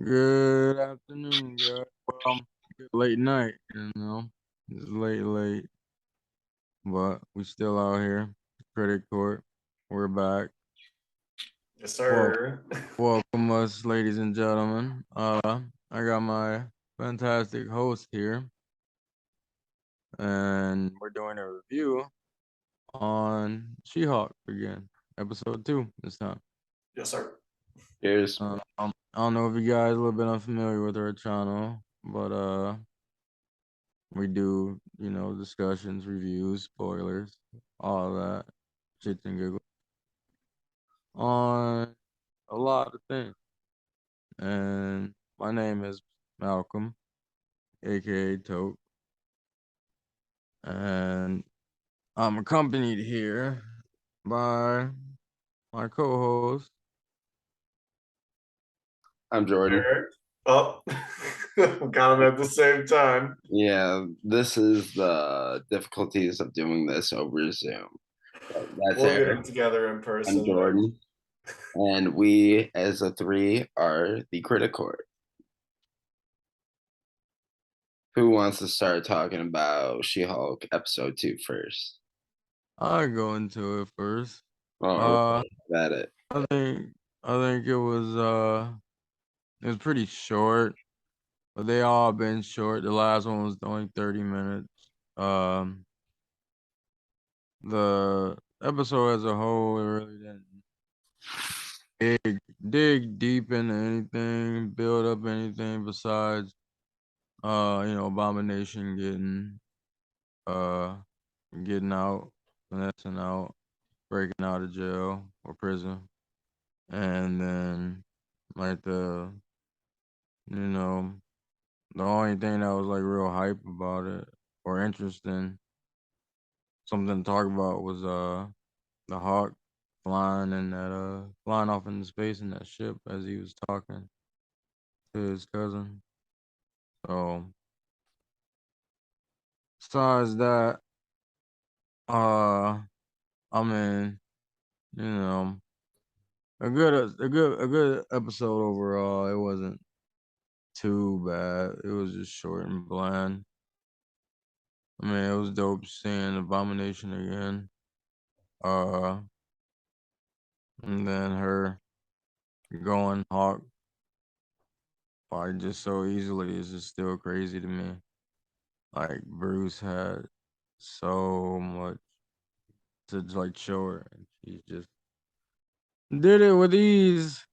Good afternoon, guys. Good late night, It's late, but we still out here. Critic Court. We're back. Yes, Well, sir. welcome us, ladies and gentlemen. I got my fantastic host here, and we're doing a review on She-Hulk again, episode 2 this time. Yes, sir. Cheers. I don't know if you guys are a little bit unfamiliar with our channel, but we do, discussions, reviews, spoilers, all that, shits and giggles on a lot of things. And my name is Malcolm, aka Tote, and I'm accompanied here by my co-host. I'm Jordan. Eric. Oh, got him at the same time. Yeah, this is the difficulties of doing this over Zoom. But that's We'll get Eric. them together in I'm person. Jordan. And we, as a three, are the Critic Court. Who wants to start talking about She-Hulk episode 2 first? I'll go into it first. Oh, Uh, that it. I think it was pretty short, but they all been short. The last one was only 30 minutes. Um, the episode as a whole, it really didn't dig deep into anything, build up anything besides, Abomination uh, getting out, finessing out, breaking out of jail or prison, and then like you know, the only thing that was like real hype about it or interesting, something to talk about was the Hawk flying off into space in that ship as he was talking to his cousin. So besides that, uh I mean, you know, a good episode overall. It wasn't too bad. It was just short and bland. I mean, it was dope seeing Abomination again. Uh and then her going Hawk like just so easily is just still crazy to me. Like Bruce had so much to like show her, and she just did it with ease,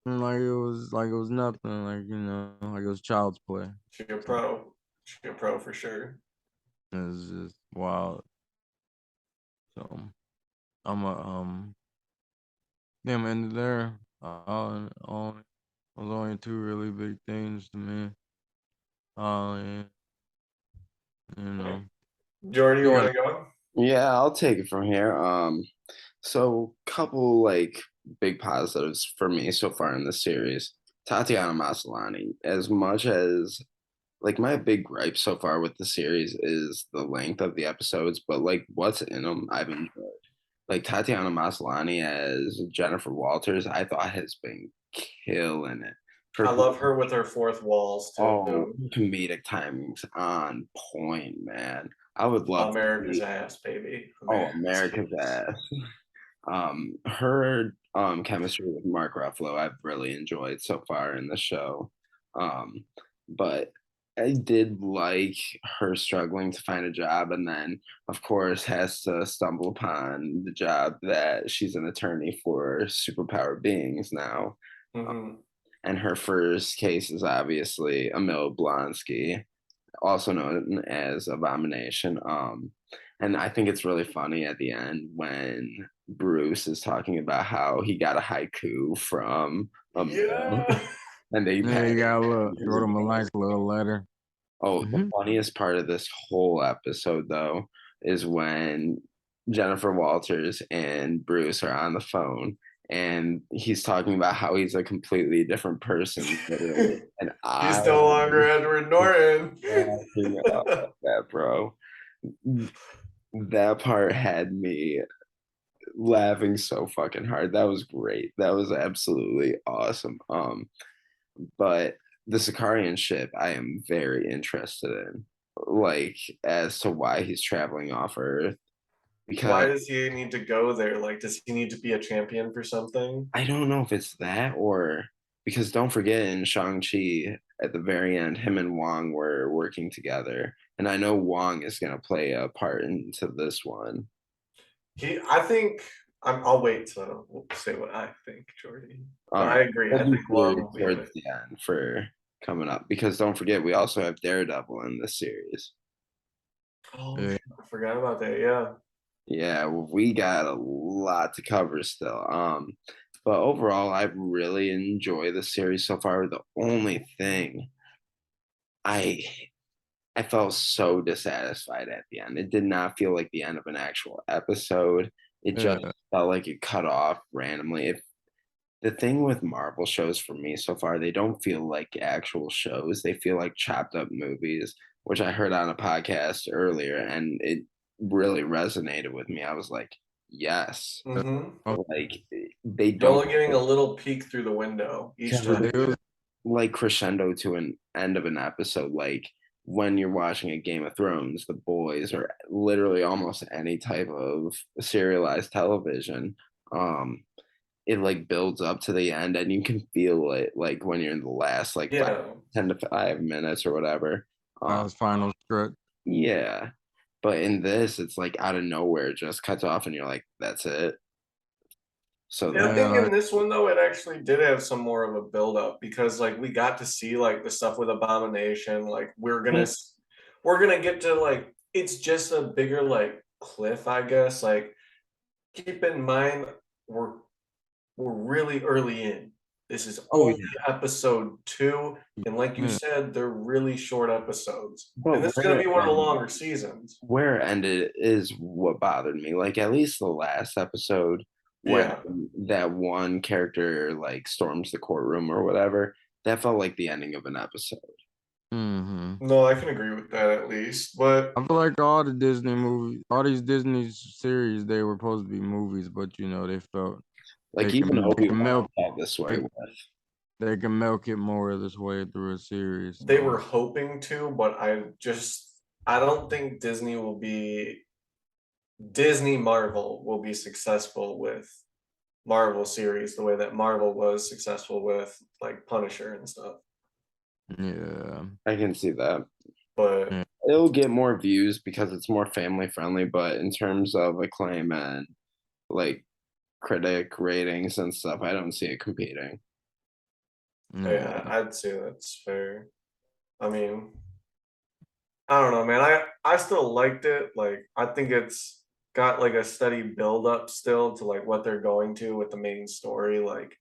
and like it was nothing, like it was child's play. She a So pro. She a pro for sure. it was just wild. So I'm a yeah, I'm ended there. Only was only two really big things to me. Yeah, you know, Jordan, you you want got to go? Yeah, I'll take it from here. So couple like big positives for me so far in the series. Tatiana Maslany, as much as like my big gripe so far with the series is the length of the episodes, but like what's in them, I've enjoyed. Like Tatiana Maslany as Jennifer Walters, I thought has been killing it. I Her love her with her fourth walls oh too. comedic timing's on point, man. I would love to America's see ass, baby. America's America's ass. Her chemistry with Mark Ruffalo I've really enjoyed so far in the show. Um, but I did like her struggling to find a job and then of course has to stumble upon the job that she's an attorney for superpower beings now. Mm-hmm. And her first case is obviously Emil Blonsky, also known as Abomination. And I think it's really funny at the end when Bruce is talking about how he got a haiku from Emil, Yeah. and they yeah, passed. you got a little, you wrote him a nice little letter. Oh, the Hmm. funniest part of this whole episode, though, is when Jennifer Walters and Bruce are on the phone, and he's talking about how he's a completely different person, literally. And I He's no longer Edward Norton. laughing up at that, bro. That part had me laughing so fucking hard. That was great. That was absolutely awesome. but the Sicarian ship, I am very interested in, like as to why he's traveling off Earth. Why Because does he need to go there? Like, does he need to be a champion for something? I don't know if it's that or because don't forget in Shang-Chi at the very end, him and Wong were working together. And I know Wong is gonna play a part into this one. I think I'll wait to say what I think, Jordy. But I Um, agree. we'll I be think Wong will be in towards it. the end for coming up because don't forget we also have Daredevil in this series. Oh, Yeah. shit, I forgot about that. Yeah. Yeah, we got a lot to cover still. But overall, I really enjoy the series so far. The only thing I I felt so dissatisfied at the end. It did not feel like the end of an actual episode. It just Yeah. felt like it cut off randomly. If the thing with Marvel shows for me so far, they don't feel like actual shows. They feel like chopped up movies, which I heard on a podcast earlier, and it really resonated with me. I was like, yes, Mm-hmm. like they You're don't only getting a little peek through the window each because time. It was, like crescendo to an end of an episode. Like when you're watching a Game of Thrones, The Boys, or literally almost any type of serialized television. Um, it like builds up to the end and you can feel it like when you're in the last like Yeah. 10 to 5 minutes or whatever. that Um, was final stretch. yeah. But in this, it's like out of nowhere, it just cuts off and you're like, that's it. So Yeah, I that, Yeah, think in like, this one though, it actually did have some more of a build up because like we got to see like the stuff with Abomination. Like we're gonna get to like it's just a bigger like cliff, I guess. Like keep in mind we're we're really early in. This is oh only yeah. episode 2, and like you yeah. said, they're really short episodes. But And this is gonna be one of the longer seasons. where it ended is what bothered me. Like at least the last episode when Yeah. that one character like storms the courtroom or whatever, that felt like the ending of an episode. Hmm. No, I can agree with that at least. But I feel like all the Disney movies, all these Disney series, they were supposed to be movies, but they felt Like even they can Obi-Wan milk felt this way with. they can milk it more this way through a series. they So were hoping to, but I don't think Disney Marvel will be successful with Marvel series the way that Marvel was successful with like Punisher and stuff. yeah, I can see that. But yeah. It'll get more views because it's more family friendly, but in terms of acclaim and like critic ratings and stuff, I don't see it competing. yeah, Yeah. I'd say that's fair. I mean, I don't know, man. I still liked it. Like I think it's got like a steady build up still to like what they're going to with the main story. Like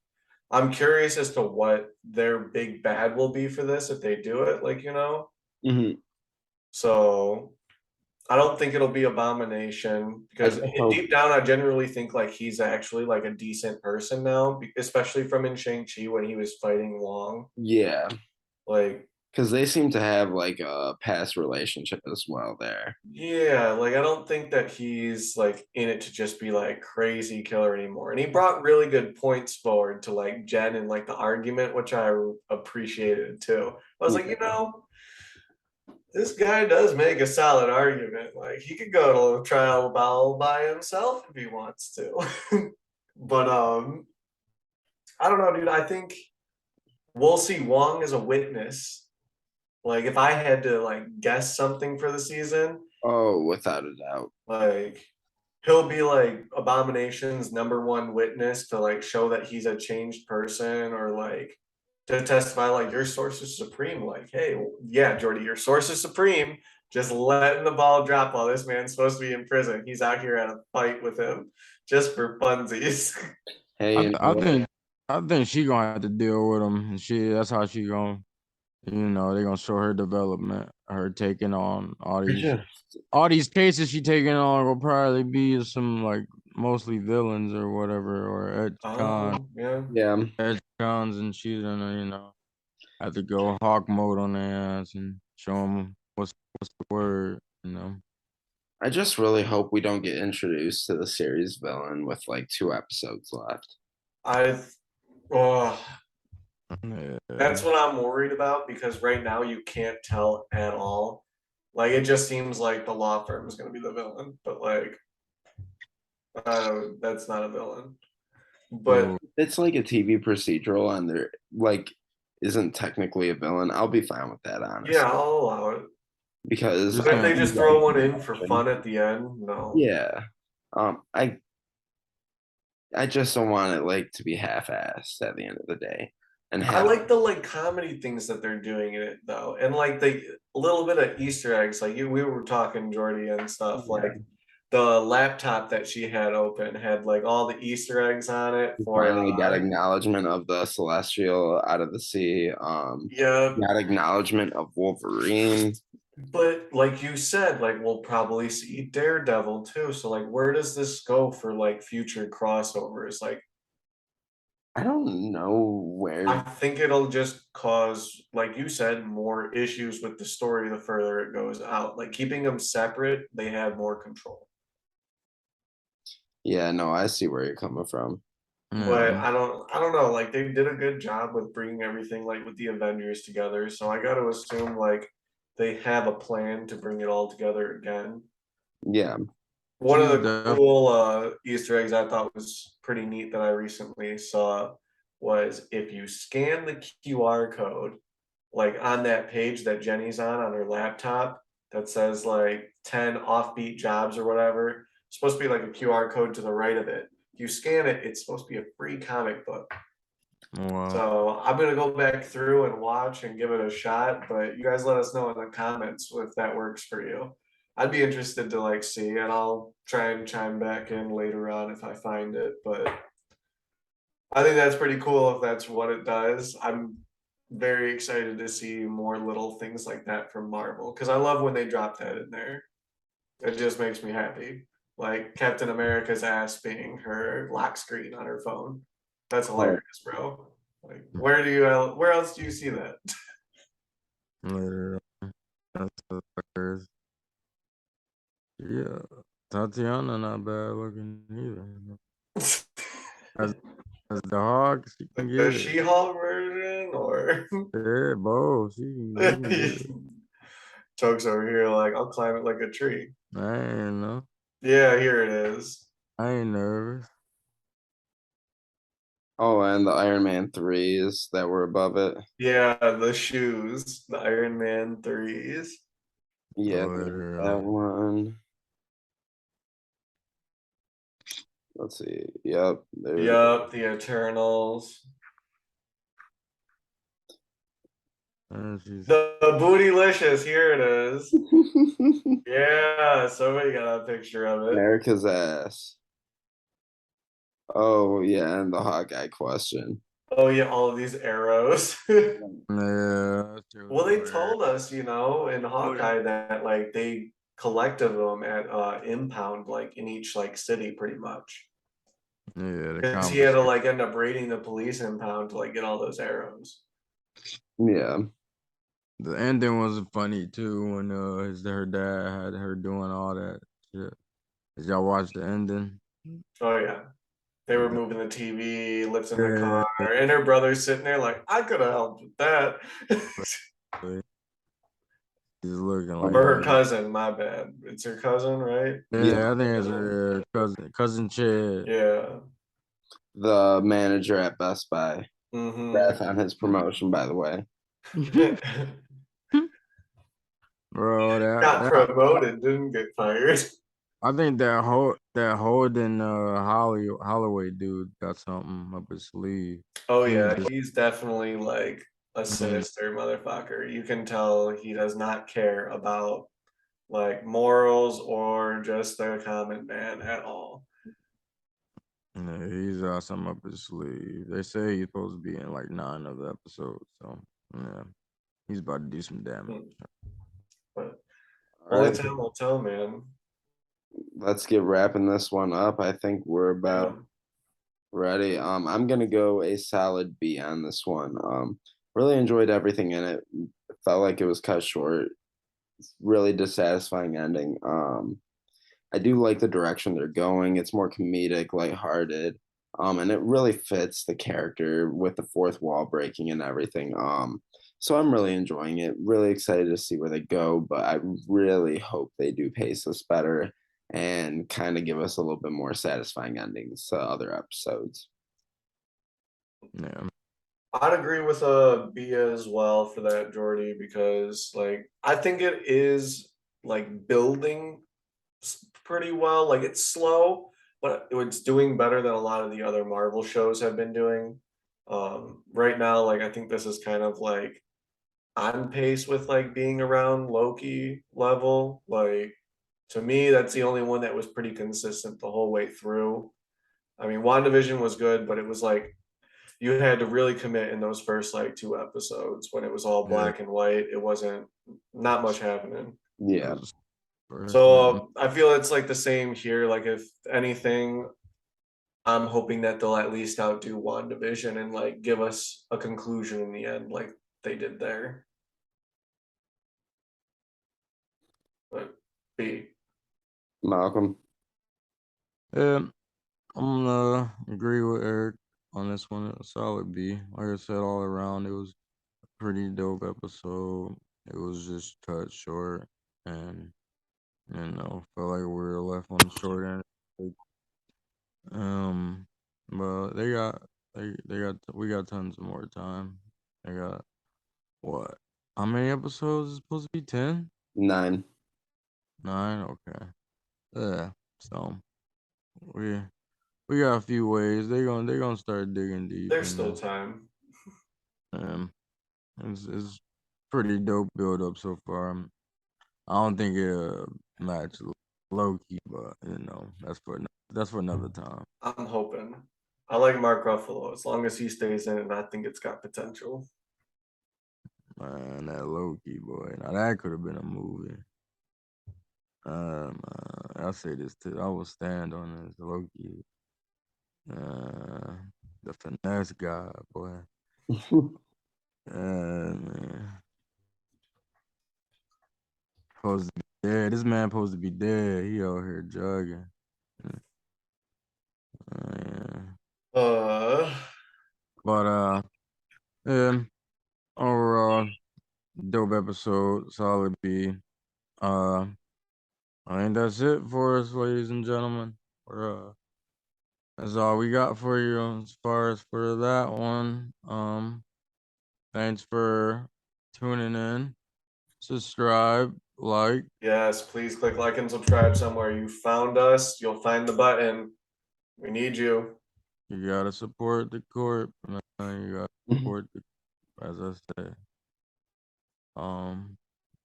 I'm curious as to what their big bad will be for this if they do it, like, you know. Mhm. So I don't think it'll be Abomination I because just hope, deep down I generally think like he's actually like a decent person now, especially from in Shang-Chi when he was fighting Wong. yeah, Like because they seem to have like a past relationship as well there. yeah, like I don't think that he's like in it to just be like crazy killer anymore. And he brought really good points forward to like Jen and like the argument, which I appreciated too. I was like, you Yeah. know, this guy does make a solid argument. Like he could go to trial by himself if he wants to. But I don't know, dude. I think we'll see Wong as a witness. Like if I had to like guess something for the season, Oh, without a doubt. like he'll be like Abomination's number one witness to like show that he's a changed person or like to testify like your source is supreme. Like, hey, yeah, Jordy, your source is supreme. Just letting the ball drop while this man's supposed to be in prison. He's out here at a fight with him just for funsies. Hey, I you th- know I what? think I think she gonna have to deal with him, and that's how she gonna they gonna show her development, her taking on I just, all these cases she taking on will probably be some like mostly villains or whatever or Yeah. yeah, edge cons, and she's gonna have to go hawk mode on their ass and show them what's the word. I just really hope we don't get introduced to the series villain with like 2 episodes left. I oh Yeah. That's what I'm worried about because right now you can't tell at all. Like it just seems like the law firm is going to be the villain, but like that's not a villain. But It's like a TV procedural, and there like isn't technically a villain. I'll be fine with that, honestly, yeah, I'll allow it. because Just But if I they saying. just throw one in for fun at the end, no. yeah, I just don't want it like to be half-assed at the end of the day, and I have like the like comedy things that they're doing in it though, and like the a little bit of Easter eggs. Like we were talking Jordy and stuff. Yeah. Like the laptop that she had open had like all the Easter eggs on it for. finally got acknowledgement of the Celestial out of the sea. Yeah, Got acknowledgement of Wolverine. but like you said, like we'll probably see Daredevil too. So like, where does this go for like future crossovers? Like, I don't know I where. think it'll just cause, like you said, more issues with the story the further it goes out. Like keeping them separate, they have more control. Yeah, no, I see where you're coming from. But Yeah. I don't know. Like they did a good job with bringing everything like with the Avengers together. So I got to assume like they have a plan to bring it all together again. Yeah, One of She's the definitely. cool Easter eggs I thought was pretty neat that I recently saw was if you scan the QR code, like on that page that Jenny's on her laptop, that says like 10 offbeat jobs or whatever, it's supposed to be like a QR code to the right of it. If you scan it, it's supposed to be a free comic book. Wow. So I'm gonna go back through and watch and give it a shot. But you guys let us know in the comments if that works for you. I'd be interested to like see, and I'll try and chime back in later on if I find it. But I think that's pretty cool if that's what it does. I'm very excited to see more little things like that from Marvel because I love when they drop that in there. It just makes me happy. Like Captain America's ass being her lock screen on her phone. That's hilarious, bro. Like, where else do you see that? Yeah. That's hilarious. Yeah. Tatiana not bad looking either. As, as the Hawk, she can Like the get it. She-Hulk version, or Yeah, both. She can get it. jokes over here like I'll climb it like a tree. I ain't know. Yeah, here it is. I ain't nervous. Oh, and the Iron Man 3s that were above it. Yeah, the shoes, the Iron Man threes. Yeah, But, that one. Let's see. Yep, there. Yup, the Eternals. she's The Bootylicious, here it is. Yeah, somebody got a picture of it. America's ass. Oh yeah, and the Hawkeye question. Oh yeah, all of these arrows. yeah. Well, they told us, in Hawkeye that like they collected them at impound, like in each like city, pretty much. Yeah, the Because he had to conversation. like end up raiding the police impound to like get all those arrows. Yeah, The ending was funny too when her dad had her doing all that shit. Did y'all watch the ending? Oh yeah. They were Yeah. moving the TV, lifting the car, and her brother's sitting there like, I could have helped with that. He's looking Or like her that. cousin, my bad. It's her cousin, right? Yeah, I think it's her cousin Chad. Yeah. the manager at Best Buy. Mm-hmm. Congrats on his promotion, by the way. Bro, Got that promoted, didn't get fired. I think that Holden Holloway dude got something up his sleeve. Oh He yeah, just he's definitely like a sinister motherfucker. You can tell he does not care about like morals or just the common man at all. yeah, he's got something up his sleeve. They say he's supposed to be in like 9 of the episodes, so yeah, he's about to do some damage. But All only right, time will tell, man. let's get wrapping this one up. I think we're about Yeah. ready. I'm gonna go a solid B on this one. Really enjoyed everything in it. Felt like it was cut short. Really dissatisfying ending. I do like the direction they're going. It's more comedic, lighthearted. And it really fits the character with the fourth wall breaking and everything. So I'm really enjoying it. Really excited to see where they go, but I really hope they do pace us better and kind of give us a little bit more satisfying endings to other episodes. Yeah. I'd agree with B as well for that, Jordy, because like I think it is like building pretty well. Like it's slow, but it's doing better than a lot of the other Marvel shows have been doing. Right now, like I think this is kind of like on pace with like being around Loki level. Like to me, that's the only one that was pretty consistent the whole way through. I mean, WandaVision was good, but it was like you had to really commit in those first like 2 episodes when it was all Yeah. black and white. It wasn't not much happening. It Yeah. was first, man. So I feel it's like the same here. Like if anything, I'm hoping that they'll at least outdo WandaVision and like give us a conclusion in the end, like they did there. But B. Malcolm. Yeah, I'm gonna agree with Eric on this one. A solid B. Like I said, all around, it was a pretty dope episode. It was just cut short, and felt like we were left on the short end. Um, but we got tons of more time. They got what? How many episodes is supposed to be? 10? 9. 9? Okay. Yeah. So we we got a few ways. They gonna start digging deep, There's still time. um it's pretty dope build up so far. I don't think it match Loki, but that's for another time. I'm hoping. I like Mark Ruffalo. As long as he stays in it, I think it's got potential. Man, that Loki boy. Now that could have been a movie. I'll say this too. I will stand on this Loki. The finesse guy, boy. Man. Supposed to be dead. This man supposed to be dead. He out here jogging. Yeah. Uh, But yeah, overall, dope episode, solid B. Uh I think that's it for us, ladies and gentlemen. That's all we got for you as far as for that one. Thanks for tuning in. Subscribe, like. yes, please click like and subscribe somewhere. You found us. You'll find the button. We need you. You gotta support the corp. Man. You gotta support the, as I said.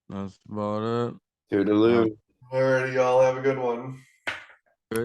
That's about it. Toodaloo. Alrighty, y'all have a good one.